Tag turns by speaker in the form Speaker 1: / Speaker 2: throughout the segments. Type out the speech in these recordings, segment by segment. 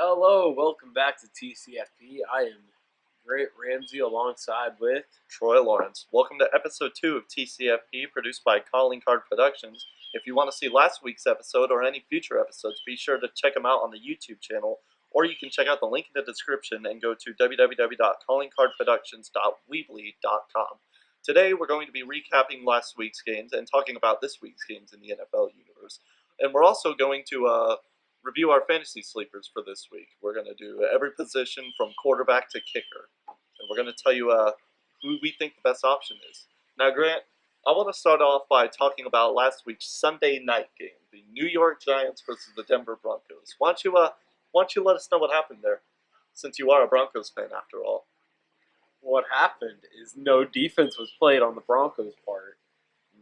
Speaker 1: Hello, welcome back to TCFP. I am Grant Ramsey alongside with.
Speaker 2: Troy Lawrence. Welcome to episode 2 of TCFP, produced by Calling Card Productions. If you want to see last week's episode or any future episodes, be sure to check them out on the YouTube channel, or you can check out the link in the description and go to www.callingcardproductions.weebly.com. Today, we're going to be recapping last week's games and talking about this week's games in the NFL universe. And we're also going to review our fantasy sleepers for this week. We're going to do every position from quarterback to kicker. And we're going to tell you who we think the best option is. Now, Grant, I want to start off by talking about last week's Sunday night game, the New York Giants versus the Denver Broncos. Why don't you let us know what happened there, since you are a Broncos fan after all?
Speaker 1: What happened is no defense was played on the Broncos' part.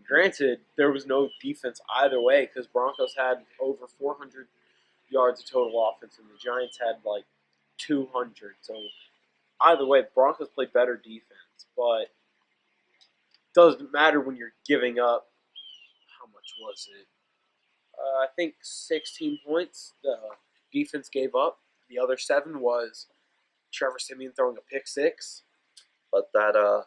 Speaker 1: Granted, there was no defense either way because Broncos had over 400 yards of total offense and the Giants had like 200. So either way, the Broncos played better defense, but it doesn't matter when you're giving up. How much was it? I think 16 points the defense gave up. The other 7 was Trevor Siemian throwing a pick 6.
Speaker 2: But that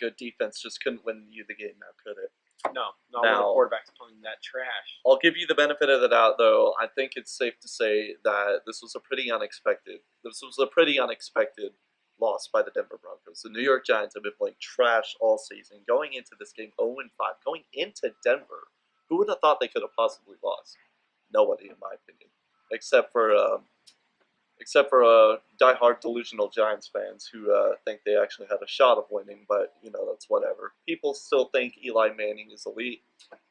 Speaker 2: good defense just couldn't win you the game now, could it?
Speaker 1: No, not when the quarterback's playing that trash.
Speaker 2: I'll give you the benefit of the doubt, though. I think it's safe to say that this was a pretty unexpected loss by the Denver Broncos. The New York Giants have been playing trash all season, going into this game 0-5, going into Denver. Who would have thought they could have possibly lost? Nobody, in my opinion, except for diehard delusional Giants fans who think they actually had a shot of winning, but, that's whatever. People still think Eli Manning is elite.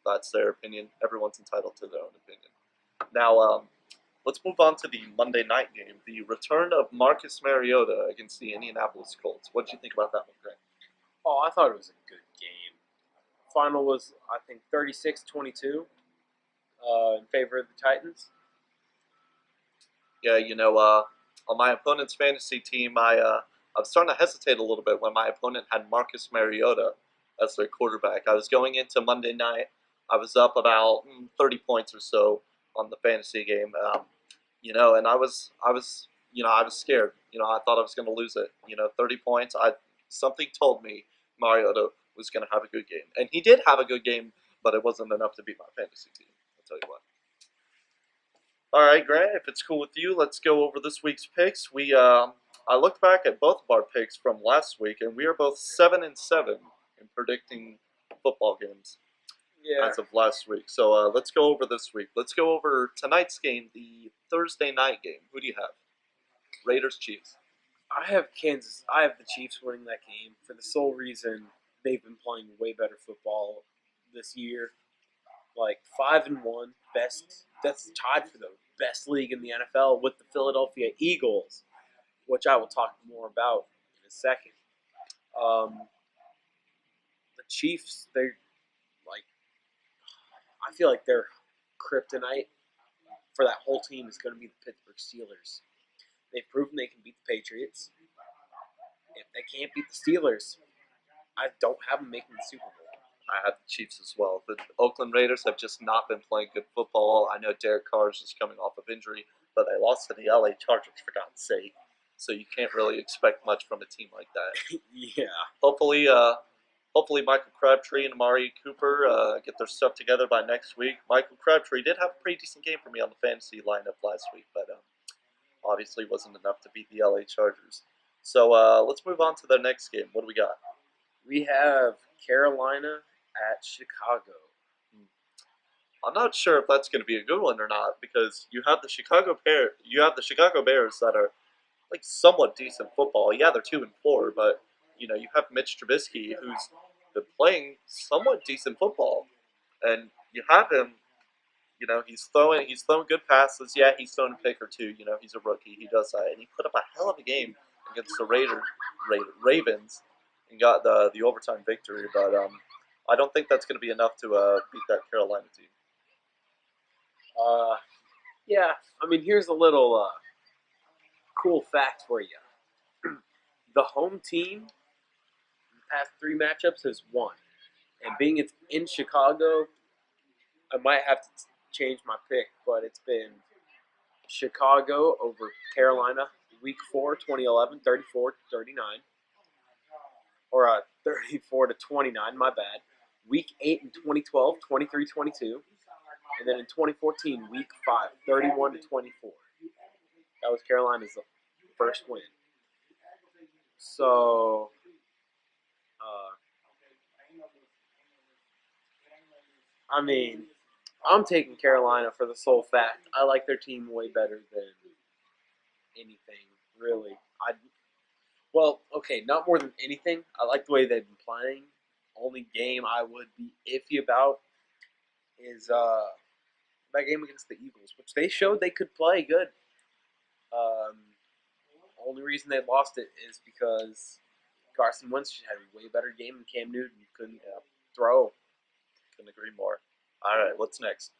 Speaker 2: That's their opinion. Everyone's entitled to their own opinion. Now, let's move on to the Monday night game, the return of Marcus Mariota against the Indianapolis Colts. What did you think about that one, Grant?
Speaker 1: Oh, I thought it was a good game. Final was, I think, 36-22 in favor of the Titans.
Speaker 2: Yeah, on my opponent's fantasy team, I was starting to hesitate a little bit when my opponent had Marcus Mariota as their quarterback. I was going into Monday night. I was up about 30 points or so on the fantasy game, and I was scared. I thought I was going to lose it. 30 points. Something told me Mariota was going to have a good game, and he did have a good game, but it wasn't enough to beat my fantasy team. I'll tell you what. All right, Grant, if it's cool with you, let's go over this week's picks. I looked back at both of our picks from last week, and we are both 7-7 in predicting football games as of last week. So let's go over this week. Let's go over tonight's game, the Thursday night game. Who do you have? Raiders, Chiefs.
Speaker 1: I have Kansas. I have the Chiefs winning that game for the sole reason they've been playing way better football this year. Like 5-1, best. That's tied for the best league in the NFL with the Philadelphia Eagles, which I will talk more about in a second. The Chiefs, they're like, I feel like their kryptonite for that whole team is going to be the Pittsburgh Steelers. They've proven they can beat the Patriots. If they can't beat the Steelers, I don't have them making the Super Bowl.
Speaker 2: I have the Chiefs as well. The Oakland Raiders have just not been playing good football. I know Derek Carr is just coming off of injury, but they lost to the LA Chargers, for God's sake. So you can't really expect much from a team like that.
Speaker 1: Yeah.
Speaker 2: Hopefully Michael Crabtree and Amari Cooper get their stuff together by next week. Michael Crabtree did have a pretty decent game for me on the fantasy lineup last week, but obviously wasn't enough to beat the LA Chargers. So let's move on to the next game. What do we got?
Speaker 1: We have Carolina at Chicago.
Speaker 2: I'm not sure if that's going to be a good one or not because you have the Chicago Bears that are like somewhat decent football. Yeah, they're 2-4, but you have Mitch Trubisky who's been playing somewhat decent football, and you have him. He's throwing good passes. Yeah, he's thrown a pick or two. He's a rookie. He does that, and he put up a hell of a game against the Ravens, and got the overtime victory. But I don't think that's going to be enough to beat that Carolina team.
Speaker 1: Yeah. I mean, here's a little cool fact for you. The home team in the past 3 matchups has won. And being it's in Chicago, I might have to change my pick, but it's been Chicago over Carolina, Week 4, 2011, 34-39. Or 34-29, my bad. Week 8 in 2012, 23-22. And then in 2014, Week 5, 31-24. That was Carolina's first win. So, I mean, I'm taking Carolina for the sole fact I like their team way better than anything, really. Not more than anything. I like the way they've been playing. Only game I would be iffy about is that game against the Eagles, which they showed they could play good. Only reason they lost it is because Carson Wentz had a way better game than Cam Newton. You couldn't throw.
Speaker 2: Couldn't agree more. All right, what's next?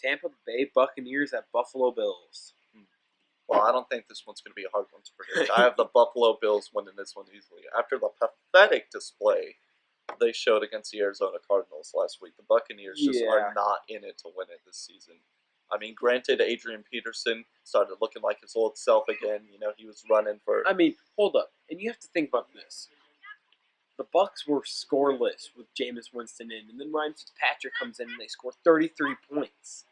Speaker 1: Tampa Bay Buccaneers at Buffalo Bills.
Speaker 2: Well, I don't think this one's going to be a hard one to predict. I have the Buffalo Bills winning this one easily. After the pathetic display they showed against the Arizona Cardinals last week, the Buccaneers just are not in it to win it this season. I mean, granted, Adrian Peterson started looking like his old self again. You know, he was running for...
Speaker 1: I mean, hold up. And you have to think about this. The Bucs were scoreless with Jameis Winston in, and then Ryan Fitzpatrick comes in and they score 33 points.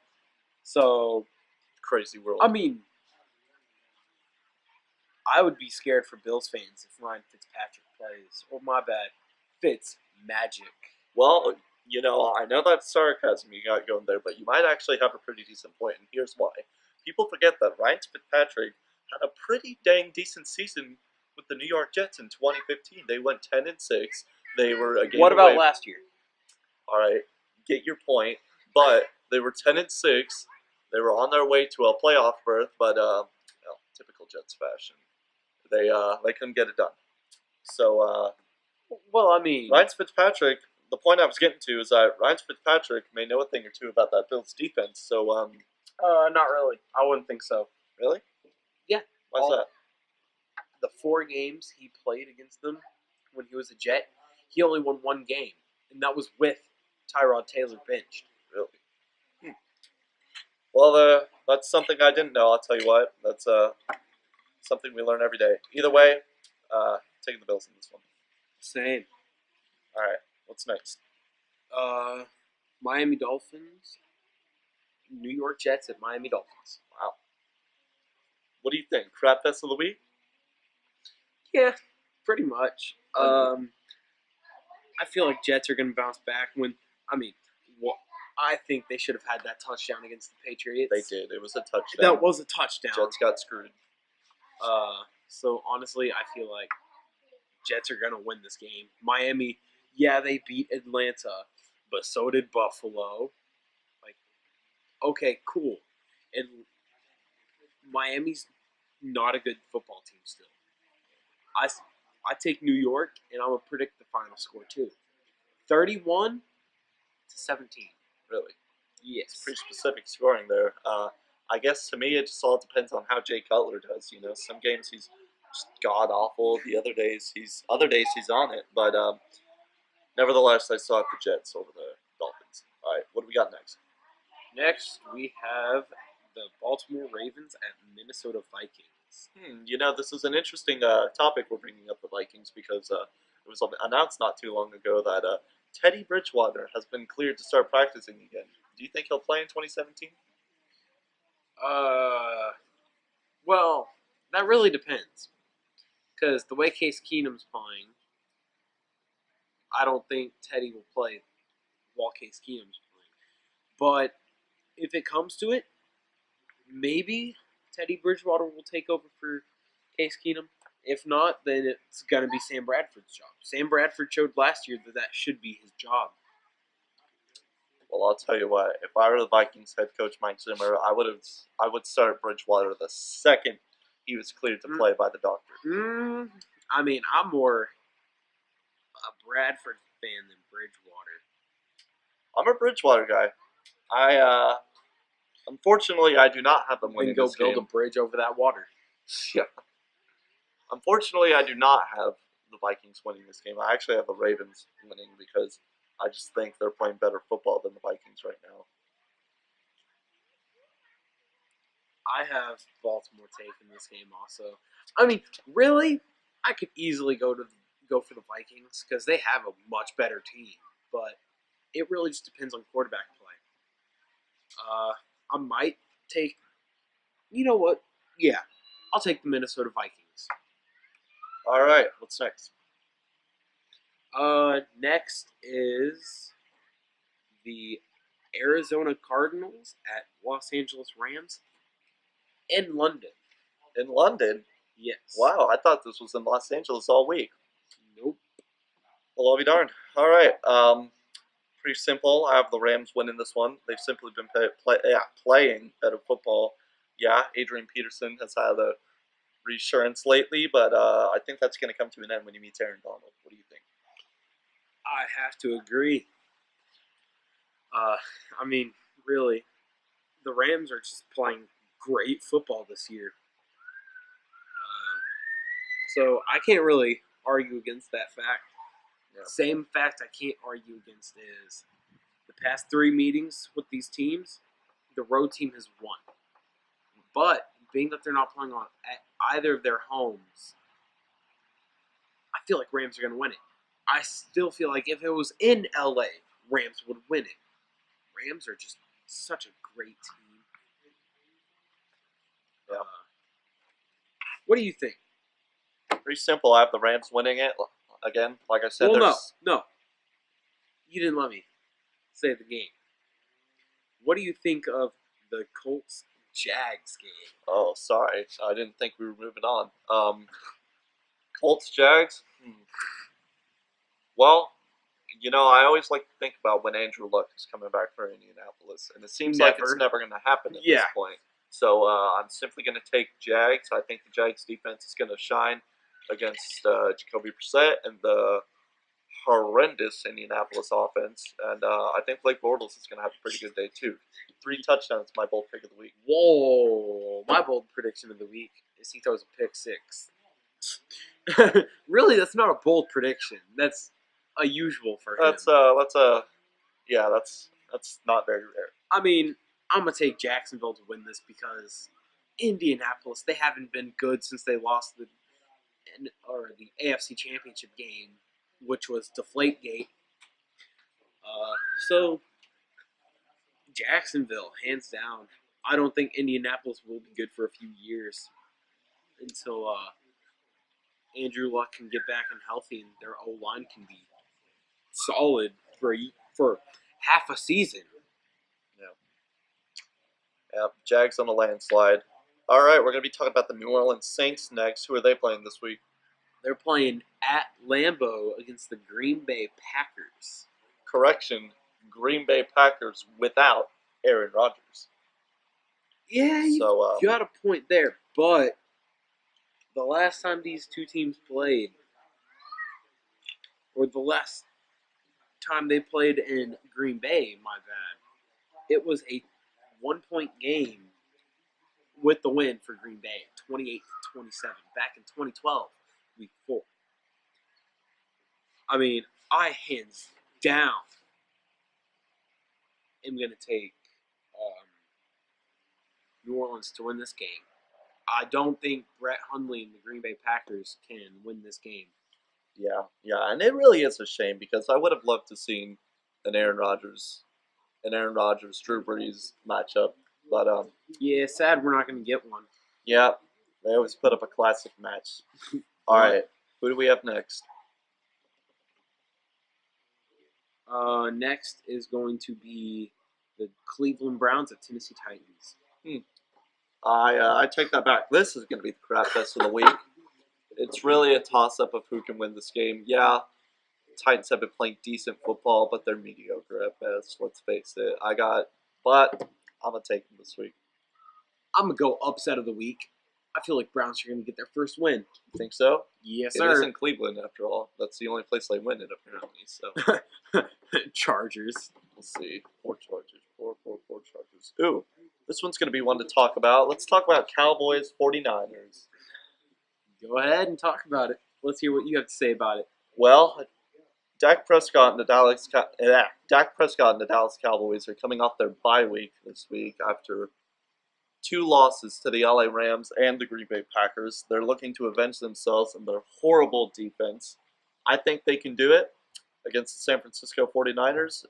Speaker 1: So...
Speaker 2: Crazy world.
Speaker 1: I mean... I would be scared for Bills fans if Ryan Fitzpatrick plays. Or my bad, Fitz magic.
Speaker 2: Well, you know, I know that's sarcasm you got going there, but you might actually have a pretty decent point, and here's why. People forget that Ryan Fitzpatrick had a pretty dang decent season with the New York Jets in 2015. They went 10-6. They were a game
Speaker 1: What about
Speaker 2: away.
Speaker 1: last year?
Speaker 2: All right, get your point, but they were 10-6. They were on their way to a playoff berth, but typical Jets fashion. They couldn't get it done. So,
Speaker 1: well, I mean...
Speaker 2: Ryan Fitzpatrick, the point I was getting to is that Ryan Fitzpatrick may know a thing or two about that Bills defense, so...
Speaker 1: not really. I wouldn't think so.
Speaker 2: Really?
Speaker 1: Yeah.
Speaker 2: Why's that?
Speaker 1: The 4 games he played against them when he was a Jet, he only won 1 game, and that was with Tyrod Taylor benched.
Speaker 2: Really? Well, that's something I didn't know, I'll tell you what. That's something we learn every day. Either way, taking the Bills in this one.
Speaker 1: Same.
Speaker 2: All right, what's next?
Speaker 1: Miami Dolphins, New York Jets at Miami Dolphins.
Speaker 2: Wow. What do you think? Crap fest of the week?
Speaker 1: Yeah, pretty much. I feel like Jets are going to bounce back I think they should have had that touchdown against the Patriots.
Speaker 2: They did. It was a touchdown.
Speaker 1: That was a touchdown.
Speaker 2: Jets got screwed.
Speaker 1: So honestly, I feel like Jets are going to win this game. Miami, yeah, they beat Atlanta, but so did Buffalo. Like, okay, cool. And Miami's not a good football team still. I take New York, and I'm going to predict the final score too. 31-17.
Speaker 2: Really?
Speaker 1: Yes.
Speaker 2: Pretty specific scoring there. I guess to me it just all depends on how Jay Cutler does. You know, some games he's just god awful. The other days he's on it. But nevertheless, I saw the Jets over the Dolphins. All right, what do we got next?
Speaker 1: Next, we have the Baltimore Ravens at Minnesota Vikings.
Speaker 2: You know, this is an interesting topic we're bringing up, the Vikings, because it was announced not too long ago that Teddy Bridgewater has been cleared to start practicing again. Do you think he'll play in 2017?
Speaker 1: Well, that really depends. Because the way Case Keenum's playing, I don't think Teddy will play while Case Keenum's playing. But if it comes to it, maybe Teddy Bridgewater will take over for Case Keenum. If not, then it's going to be Sam Bradford's job. Sam Bradford showed last year that should be his job.
Speaker 2: Well, I'll tell you what. If I were the Vikings head coach Mike Zimmer, I would start Bridgewater the second he was cleared to play by the doctor.
Speaker 1: I mean, I'm more a Bradford fan than Bridgewater.
Speaker 2: I'm a Bridgewater guy. Unfortunately, I do not have them winning this game.
Speaker 1: Go build a bridge over that water.
Speaker 2: Yeah. Unfortunately, I do not have the Vikings winning this game. I actually have the Ravens winning because I just think they're playing better football than the Vikings right now.
Speaker 1: I have Baltimore taking this game also. I mean, really, I could easily go for the Vikings because they have a much better team, but it really just depends on quarterback play. I might take. You know what? Yeah, I'll take the Minnesota Vikings.
Speaker 2: All right, what's next?
Speaker 1: Next is the Arizona Cardinals at Los Angeles Rams in London.
Speaker 2: In London?
Speaker 1: Yes.
Speaker 2: Wow, I thought this was in Los Angeles all week.
Speaker 1: Nope.
Speaker 2: Well, I'll be darned. All right, pretty simple. I have the Rams winning this one. They've simply been playing better football. Yeah, Adrian Peterson has had a reassurance lately, but I think that's going to come to an end when he meets Aaron Donald. What do you think?
Speaker 1: I have to agree. I mean, really, the Rams are just playing great football this year. So I can't really argue against that fact.
Speaker 2: Yeah.
Speaker 1: Same fact I can't argue against is the past 3 meetings with these teams, the road team has won. But being that they're not playing on at either of their homes, I feel like Rams are going to win it. I still feel like if it was in LA, Rams would win it. Rams are just such a great team.
Speaker 2: Yeah.
Speaker 1: What do you think?
Speaker 2: Pretty simple. I have the Rams winning it. Again, like I said,
Speaker 1: Well, no. You didn't let me say the game. What do you think of the Colts-Jags game?
Speaker 2: Oh, sorry. I didn't think we were moving on. Colts, Jags? Well, you know, I always like to think about when Andrew Luck is coming back for Indianapolis, and it seems like it's never going to happen at this point. So I'm simply going to take Jags. I think the Jags defense is going to shine against Jacoby Brissett and the horrendous Indianapolis offense. And I think Blake Bortles is going to have a pretty good day, too. 3 touchdowns, my bold pick of the week.
Speaker 1: Whoa. My bold prediction of the week is he throws a pick 6. Really, that's not a bold prediction. That's unusual for him.
Speaker 2: That's not very rare.
Speaker 1: I mean, I'm going to take Jacksonville to win this because Indianapolis, they haven't been good since they lost the AFC Championship game, which was Deflategate. So, Jacksonville, hands down. I don't think Indianapolis will be good for a few years until Andrew Luck can get back and healthy and their O-line can be solid for half a season.
Speaker 2: Yeah, Jags on a landslide. All right, we're going to be talking about the New Orleans Saints next. Who are they playing this week?
Speaker 1: They're playing at Lambeau against the Green Bay Packers.
Speaker 2: Correction, Green Bay Packers without Aaron Rodgers.
Speaker 1: Yeah,
Speaker 2: so,
Speaker 1: you had a point there, but the last time these two teams played, or the last time they played in Green Bay, my bad, it was a 1-point game with the win for Green Bay, 28-27, back in 2012, week 4. I mean, I hands down am going to take New Orleans to win this game. I don't think Brett Hundley and the Green Bay Packers can win this game.
Speaker 2: Yeah, and it really is a shame because I would have loved to seen an Aaron Rodgers, Drew Brees matchup, but
Speaker 1: yeah, sad we're not going to get one.
Speaker 2: Yeah, they always put up a classic match. All right, who do we have next?
Speaker 1: Next is going to be the Cleveland Browns at Tennessee Titans.
Speaker 2: I take that back. This is going to be the crap fest of the week. It's really a toss-up of who can win this game. Yeah, Titans have been playing decent football, but they're mediocre at best. Let's face it. But I'm going to take them this week.
Speaker 1: I'm going to go upset of the week. I feel like Browns are going to get their first win.
Speaker 2: You think so?
Speaker 1: Yes,
Speaker 2: sir.
Speaker 1: It
Speaker 2: is in Cleveland, after all. That's the only place they win it, apparently. So
Speaker 1: Chargers.
Speaker 2: Let's see. 4 Chargers. 4 Chargers. Ooh, this one's going to be one to talk about. Let's talk about Cowboys 49ers.
Speaker 1: Go ahead and talk about it. Let's hear what you have to say about it.
Speaker 2: Well, Dak Prescott and the Dallas Cowboys are coming off their bye week this week after 2 losses to the LA Rams and the Green Bay Packers. They're looking to avenge themselves and their horrible defense. I think they can do it against the San Francisco 49ers.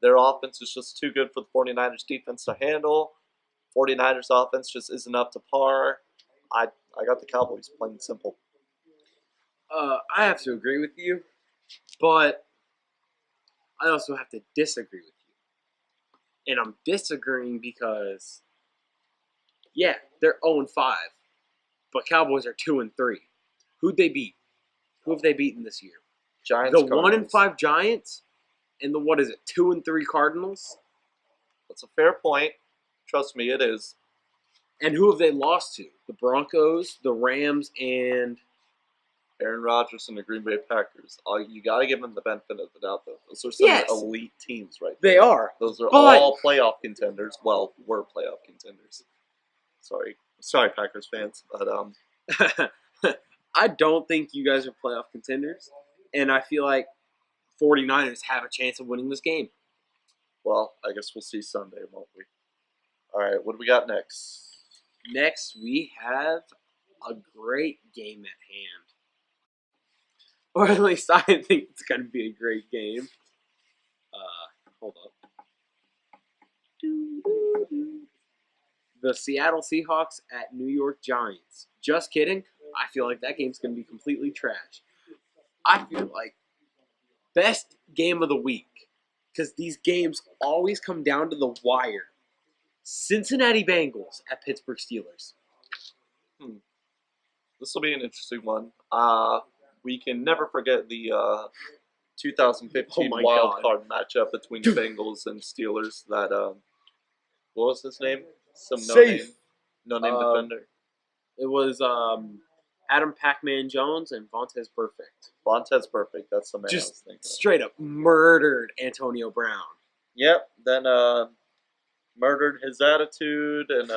Speaker 2: Their offense is just too good for the 49ers defense to handle. 49ers offense just isn't up to par. I got the Cowboys, plain and simple.
Speaker 1: I have to agree with you, but I also have to disagree with you. And I'm disagreeing because, yeah, they're 0-5, but Cowboys are 2-3. Who'd they beat? Who have they beaten this year?
Speaker 2: Giants.
Speaker 1: The
Speaker 2: Cardinals.
Speaker 1: 1-5 Giants and the 2-3 Cardinals.
Speaker 2: That's a fair point. Trust me, it is.
Speaker 1: And who have they lost to? The Broncos, the Rams, and
Speaker 2: Aaron Rodgers and the Green Bay Packers. You got to give them the benefit of the doubt, though. Those are some elite teams, right there.
Speaker 1: They are.
Speaker 2: Those are all playoff contenders. Well, were playoff contenders. Sorry, Packers fans, but
Speaker 1: I don't think you guys are playoff contenders, and I feel like 49ers have a chance of winning this game.
Speaker 2: Well, I guess we'll see Sunday, won't we? All right, what do we got next?
Speaker 1: Next, we have a great game at hand. Or at least I think it's going to be a great game. Hold up. The Seattle Seahawks at New York Giants. Just kidding. I feel like that game's going to be completely trash. I feel like best game of the week, because these games always come down to the wire. Cincinnati Bengals at Pittsburgh Steelers.
Speaker 2: This will be an interesting one. We can never forget the 2015 wild card matchup between the Bengals and Steelers. That what was his name? Some no name defender.
Speaker 1: It was Adam Pac-Man Jones and Vontaze Burfict.
Speaker 2: Vontaze Burfict, that's the man I was
Speaker 1: Just
Speaker 2: thinking of.
Speaker 1: straight up murdered Antonio Brown.
Speaker 2: Yep. Then murdered his attitude and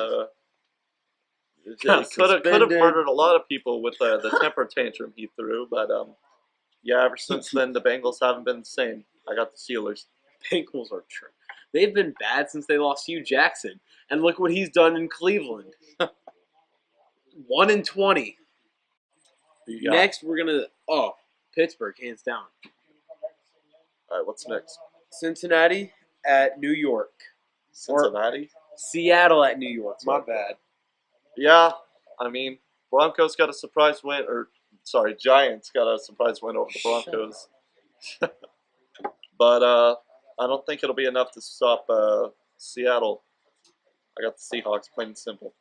Speaker 2: could have murdered a lot of people with the temper tantrum he threw. But yeah, ever since then the Bengals haven't been the same. I got the Steelers.
Speaker 1: Bengals are true. They've been bad since they lost Hugh Jackson, and look what he's done in Cleveland. 1-20. Next, we're gonna Pittsburgh, hands down.
Speaker 2: All right, what's next?
Speaker 1: Cincinnati at New York.
Speaker 2: Cincinnati?
Speaker 1: Seattle at New York. My bad.
Speaker 2: Yeah, I mean, Broncos got a surprise win, Giants got a surprise win over the Broncos. But I don't think it'll be enough to stop Seattle. I got the Seahawks, plain and simple.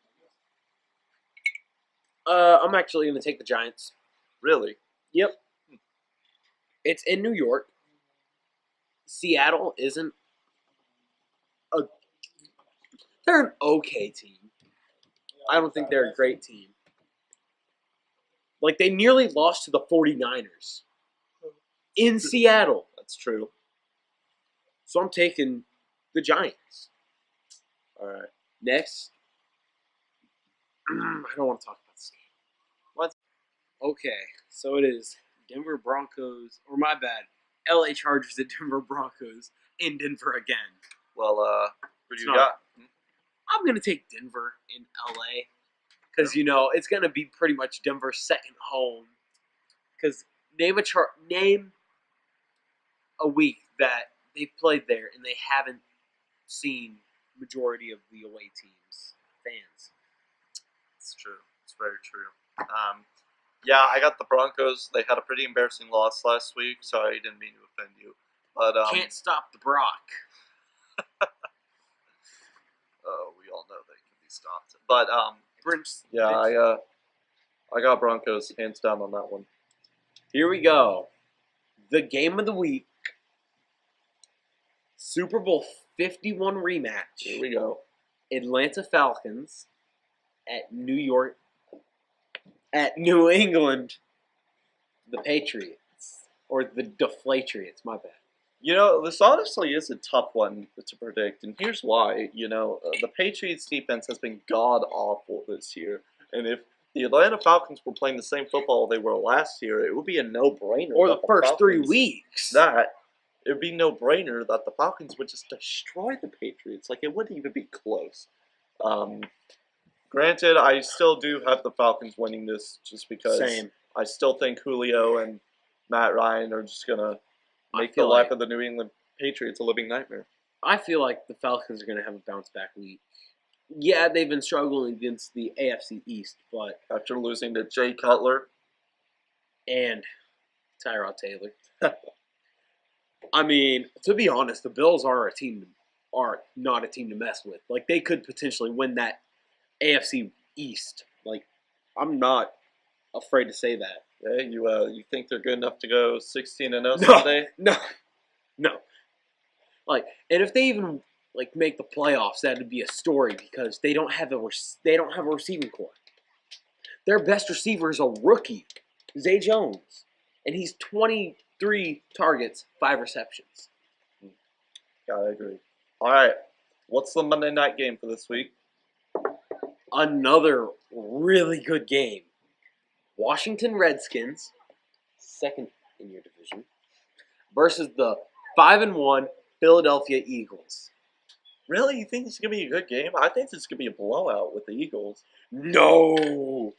Speaker 1: I'm actually going to take the Giants.
Speaker 2: Really?
Speaker 1: Yep. It's in New York. Seattle isn't they're an okay team. I don't think they're a great team. Like, they nearly lost to the 49ers in Seattle.
Speaker 2: That's true.
Speaker 1: So I'm taking the Giants.
Speaker 2: All right.
Speaker 1: Next. I don't want to talk about this game.
Speaker 2: What?
Speaker 1: Okay, so it is Denver Broncos, or my bad, LA Chargers at Denver Broncos in Denver again.
Speaker 2: Well, who do you got?
Speaker 1: I'm going to take Denver in LA because, it's going to be pretty much Denver's second home. Because name a week that they've played there and they haven't seen majority of the away teams' fans.
Speaker 2: It's true. It's very true. Yeah, I got the Broncos. They had a pretty embarrassing loss last week. Sorry, I didn't mean to offend you. But
Speaker 1: can't stop the Brock.
Speaker 2: Oh, we all know they can be stopped. But yeah, I got Broncos hands down on that one.
Speaker 1: Here we go. The game of the week. Super Bowl 51 rematch.
Speaker 2: Here we go.
Speaker 1: Atlanta Falcons at New England, the Patriots. Or the Deflatriots, my bad.
Speaker 2: This honestly is a tough one to predict, and here's why. The Patriots defense has been god-awful this year, and if the Atlanta Falcons were playing the same football they were last year, it would be a no-brainer.
Speaker 1: Or the
Speaker 2: that
Speaker 1: first 3
Speaker 2: Falcons-
Speaker 1: weeks.
Speaker 2: That it would be no-brainer that the Falcons would just destroy the Patriots. Like it wouldn't even be close. Granted, I still do have the Falcons winning this just because
Speaker 1: Same.
Speaker 2: I still think Julio and Matt Ryan are just gonna make the
Speaker 1: feel
Speaker 2: life
Speaker 1: like-
Speaker 2: of the New England Patriots a living nightmare.
Speaker 1: I feel like the Falcons are going to have a bounce back week. Yeah, they've been struggling against the AFC East, but
Speaker 2: After losing to Jay Cutler,
Speaker 1: and Tyrod Taylor. I mean, to be honest, the Bills are not a team to mess with. Like they could potentially win that AFC East. Like I'm not afraid to say that.
Speaker 2: yeah, you think they're good enough to go 16-0
Speaker 1: No.
Speaker 2: someday?
Speaker 1: No. Like, and if they even like make the playoffs, that'd be a story because they don't have a receiving core. Their best receiver is a rookie, Zay Jones, and he's 23 targets, 5 receptions.
Speaker 2: Yeah, I agree. All right, what's the Monday night game for this week?
Speaker 1: Another really good game. Washington Redskins, second in your division, versus the 5-1 Philadelphia Eagles.
Speaker 2: Really, you think this is gonna be a good game? I think this is gonna be a blowout with the Eagles.
Speaker 1: No,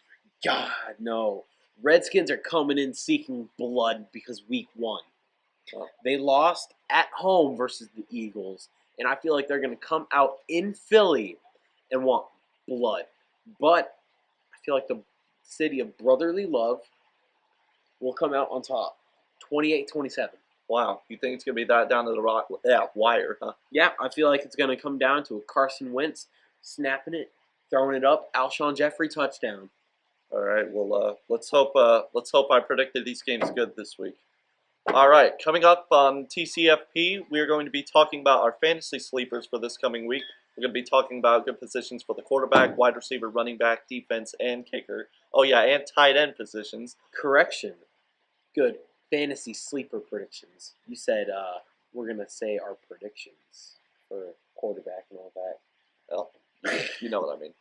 Speaker 1: God, no. Redskins are coming in seeking blood because week 1.
Speaker 2: Oh.
Speaker 1: They lost at home versus the Eagles, and I feel like they're going to come out in Philly and want blood. But I feel like the city of brotherly love will come out on top, 28-27.
Speaker 2: Wow, you think it's gonna be that down to the wire, huh?
Speaker 1: Yeah, I feel like it's going to come down to a Carson Wentz snapping it, throwing it up, Alshon Jeffrey touchdown.
Speaker 2: All right, well, let's hope I predicted these games good this week. All right, coming up on TCFP, we're going to be talking about our fantasy sleepers for this coming week. We're going to be talking about good positions for the quarterback, wide receiver, running back, defense, and kicker. Oh yeah, and tight end positions.
Speaker 1: Correction. Good. Fantasy sleeper predictions. You said we're going to say our predictions for quarterback and all that.
Speaker 2: Well, you know what I mean.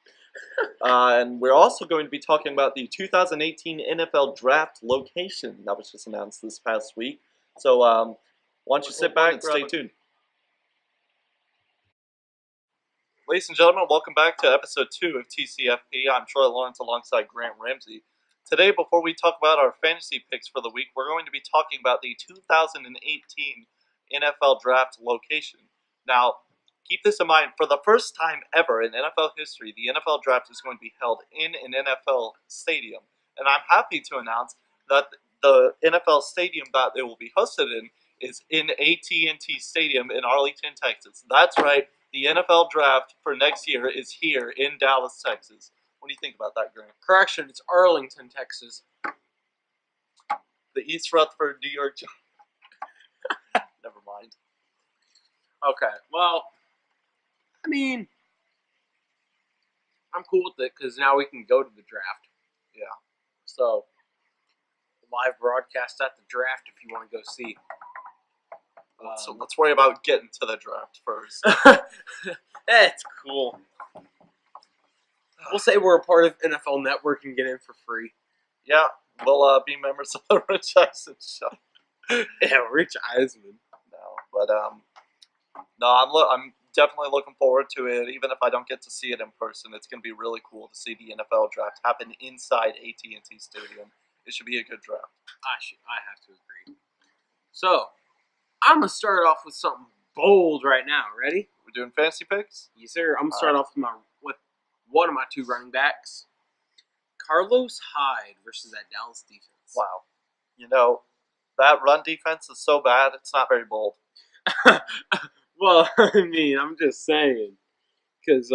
Speaker 2: And we're also going to be talking about the 2018 NFL Draft location that was just announced this past week. So why don't you sit back and stay tuned. Ladies and gentlemen, welcome back to episode 2 of TCFP. I'm Troy Lawrence alongside Grant Ramsey. Today, before we talk about our fantasy picks for the week, we're going to be talking about the 2018 NFL Draft location. Now, keep this in mind, for the first time ever in NFL history, the NFL Draft is going to be held in an NFL stadium. And I'm happy to announce that the NFL stadium that it will be hosted in is in AT&T Stadium in Arlington, Texas. That's right, the NFL Draft for next year is here in Dallas, Texas. What do you think about that, Grant?
Speaker 1: Correction, it's Arlington, Texas.
Speaker 2: The East Rutherford, New York Giants. Never mind.
Speaker 1: Okay, well, I mean, I'm cool with it because now we can go to the draft.
Speaker 2: Yeah.
Speaker 1: So, live broadcast at the draft if you want to go see.
Speaker 2: So let's worry about getting to the draft first.
Speaker 1: That's cool. We'll say we're a part of NFL Network and get in for free.
Speaker 2: Yeah, we'll be members of the Rich Eisen show.
Speaker 1: Yeah, Rich Eisman.
Speaker 2: No, but no, I'm definitely looking forward to it. Even if I don't get to see it in person, it's going to be really cool to see the NFL draft happen inside AT&T Stadium. It should be a good draft.
Speaker 1: I have to agree. So, I'm gonna start off with something bold right now. Ready?
Speaker 2: We're doing fantasy picks?
Speaker 1: Yes, sir. I'm gonna start off with one of my 2 running backs, Carlos Hyde versus that Dallas defense.
Speaker 2: Wow. You know, that run defense is so bad, it's not very bold.
Speaker 1: Well, I mean, I'm just saying, because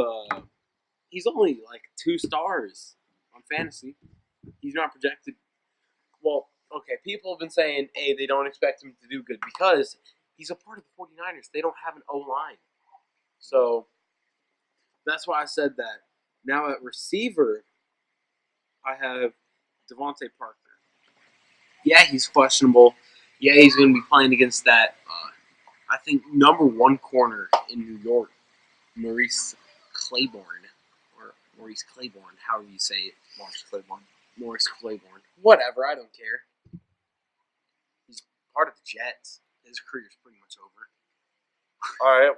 Speaker 1: he's only like 2 stars on fantasy. He's not projected. Well, okay, people have been saying, hey, they don't expect him to do good because he's a part of the 49ers. They don't have an O-line. So, that's why I said that. Now at receiver, I have Devontae Parker. Yeah, he's questionable. Yeah, he's going to be playing against that, I think, number 1 corner in New York, Maurice Claiborne. Or Maurice Claiborne, however you say it.
Speaker 2: Morris Claiborne.
Speaker 1: Maurice Claiborne. Whatever, I don't care. He's part of the Jets. His career's pretty much over.
Speaker 2: All right.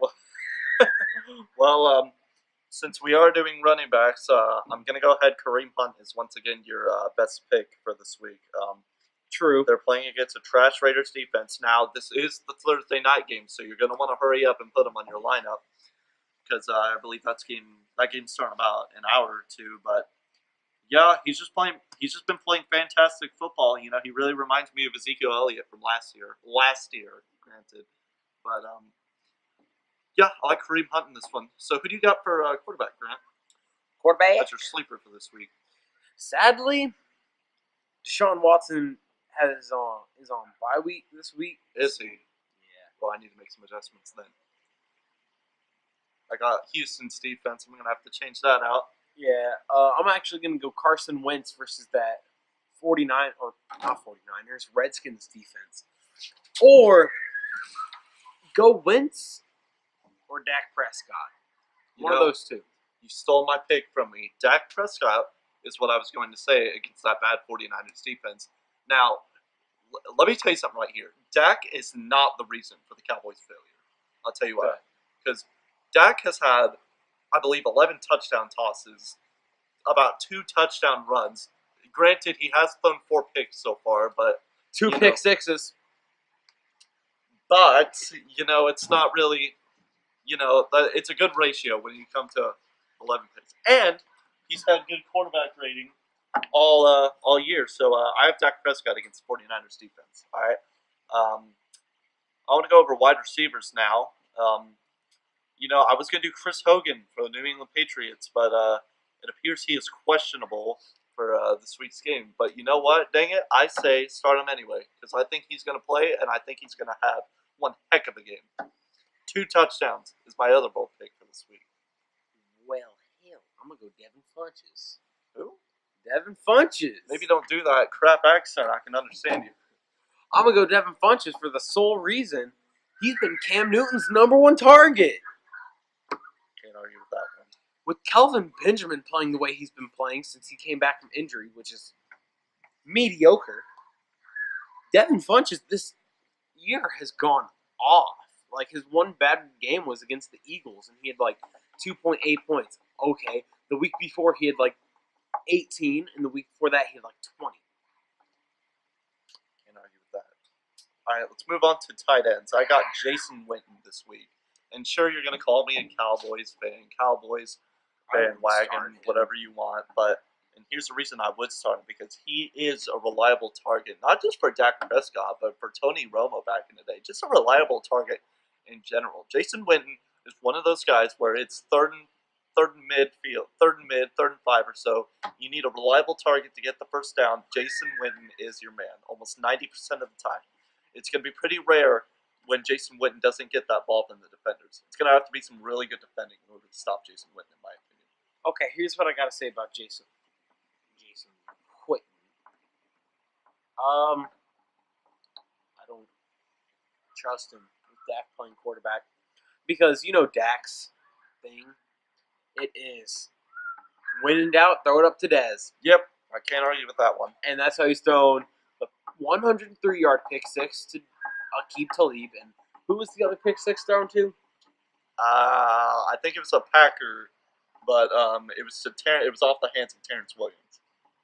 Speaker 2: Well, since we are doing running backs, I'm gonna go ahead. Kareem Hunt is once again your best pick for this week.
Speaker 1: True.
Speaker 2: They're playing against a trash Raiders defense. Now, this is the Thursday night game, so you're gonna want to hurry up and put him on your lineup because I believe that game's starting about an hour or two. But yeah, he's just been playing fantastic football. You know, he really reminds me of Ezekiel Elliott from last year. Granted, but yeah, I like Kareem Hunt in this one. So who do you got for quarterback, Grant?
Speaker 1: Quarterback?
Speaker 2: That's your sleeper for this week.
Speaker 1: Sadly, Deshaun Watson is on bye week this week.
Speaker 2: Is he?
Speaker 1: Yeah.
Speaker 2: Well, I need to make some adjustments then. I got Houston's defense. I'm going to have to change that out.
Speaker 1: Yeah. I'm actually going to go Carson Wentz versus that 49ers Redskins defense. Or go Wentz or Dak Prescott. One of those two.
Speaker 2: You stole my pick from me. Dak Prescott is what I was going to say against that bad 49ers defense. Now, let me tell you something right here. Dak is not the reason for the Cowboys' failure. I'll tell you why. Because Dak has had, I believe, 11 touchdown tosses, about 2 touchdown runs. Granted, he has thrown 4 picks so far, but
Speaker 1: 2 pick sixes.
Speaker 2: But, it's not really, it's a good ratio when you come to 11 picks. And he's had good quarterback rating all year. So I have Dak Prescott against the 49ers defense. All right. I want to go over wide receivers now. I was going to do Chris Hogan for the New England Patriots, but it appears he is questionable for this week's game. But you know what? Dang it. I say start him anyway because I think he's going to play, and I think he's going to have one heck of a game. 2 touchdowns is my other bold pick for this week.
Speaker 1: Well, hell, I'm going to go Devin Funches.
Speaker 2: Who?
Speaker 1: Devin Funches.
Speaker 2: Maybe don't do that crap accent. I can understand you.
Speaker 1: I'm going to go Devin Funches for the sole reason he's been Cam Newton's #1 target.
Speaker 2: Can't argue with that one.
Speaker 1: With Kelvin Benjamin playing the way he's been playing since he came back from injury, which is mediocre, Devin Funches this year has gone off. Like, his one bad game was against the Eagles, and he had, 2.8 points. Okay. The week before, he had, 18, and the week before that, he had, 20.
Speaker 2: Can't argue with that. All right, let's move on to tight ends. I got Jason Witten this week. And sure, you're going to call me a Cowboys fan, Cowboys bandwagon, whatever you want, but and here's the reason I would start him, because he is a reliable target, not just for Dak Prescott, but for Tony Romo back in the day. Just a reliable target in general. Jason Witten is one of those guys where it's third and mid, third and 5 or so. You need a reliable target to get the first down. Jason Witten is your man, almost 90% of the time. It's going to be pretty rare when Jason Witten doesn't get that ball from the defenders. It's going to have to be some really good defending in order to stop Jason Witten, in my opinion.
Speaker 1: Okay, here's what I got to say about Jason Witten. I don't trust him with Dak playing quarterback because Dak's thing. It is when in doubt, throw it up to Dez.
Speaker 2: Yep, I can't argue with that one.
Speaker 1: And that's how he's thrown the 103-yard pick six to Aqib Talib. And who was the other pick six thrown to?
Speaker 2: I think it was a Packer, but it was off the hands of Terrence Williams.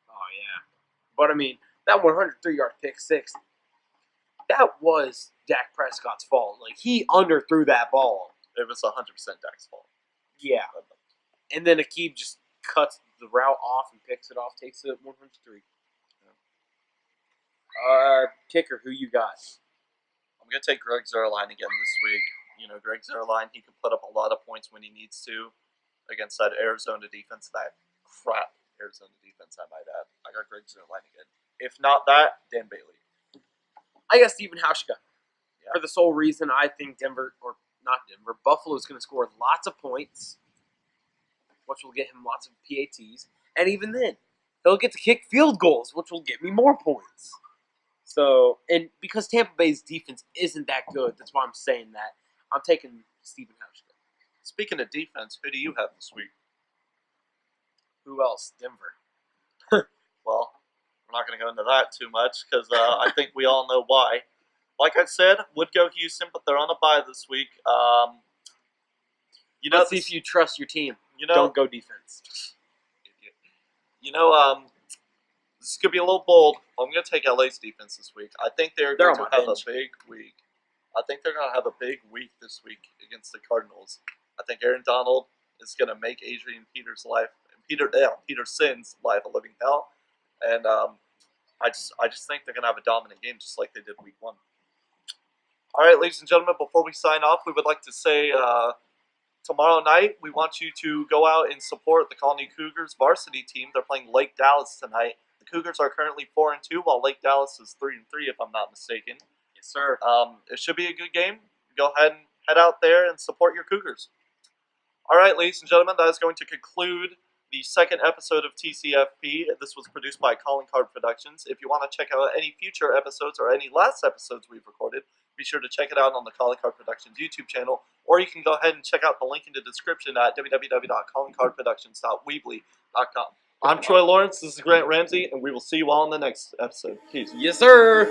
Speaker 1: Oh yeah, but I mean that 103-yard pick six, that was Dak Prescott's fault. Like, he underthrew that ball.
Speaker 2: It was 100% Dak's fault.
Speaker 1: Yeah, and then Aqib just cuts the route off and picks it off, takes it at 103. Kicker, who you got?
Speaker 2: I'm going to take Greg Zuerlein again this week. Greg Zuerlein, he can put up a lot of points when he needs to against that Arizona defense, that crap Arizona defense, I might add. I got Greg Zuerlein again. If not that, Dan Bailey.
Speaker 1: I got Steven Hauschka.
Speaker 2: Yeah.
Speaker 1: For the sole reason I think Buffalo's going to score lots of points, which will get him lots of PATs. And even then, he'll get to kick field goals, which will get me more points. So, and because Tampa Bay's defense isn't that good, that's why I'm saying that. I'm taking Steven Hauschka.
Speaker 2: Speaking of defense, who do you have this week?
Speaker 1: Who else? Denver.
Speaker 2: Well, we're not going to go into that too much because I think we all know why. Like I said, would go Houston, but they're on a bye this week.
Speaker 1: Let's see if you trust your team. Don't go defense.
Speaker 2: This could be a little bold. I'm going to take LA's defense this week. I think they're going to have a big week. I think they're going to have a big week this week against the Cardinals. I think Aaron Donald is going to make Adrian Peterson's life a living hell. And I just think they're going to have a dominant game just like they did week 1. All right, ladies and gentlemen, before we sign off, we would like to say tomorrow night we want you to go out and support the Colony Cougars varsity team. They're playing Lake Dallas tonight. The Cougars are currently 4-2, while Lake Dallas is 3-3, if I'm not mistaken.
Speaker 1: Yes, sir.
Speaker 2: It should be a good game. Go ahead and head out there and support your Cougars. All right, ladies and gentlemen, that is going to conclude the second episode of TCFP. This was produced by Calling Card Productions. If you want to check out any future episodes or any last episodes we've recorded, be sure to check it out on the Calling Card Productions YouTube channel, or you can go ahead and check out the link in the description at www.callingcardproductions.weebly.com. I'm Troy Lawrence, this is Grant Ramsey, and we will see you all in the next episode. Peace.
Speaker 1: Yes, sir.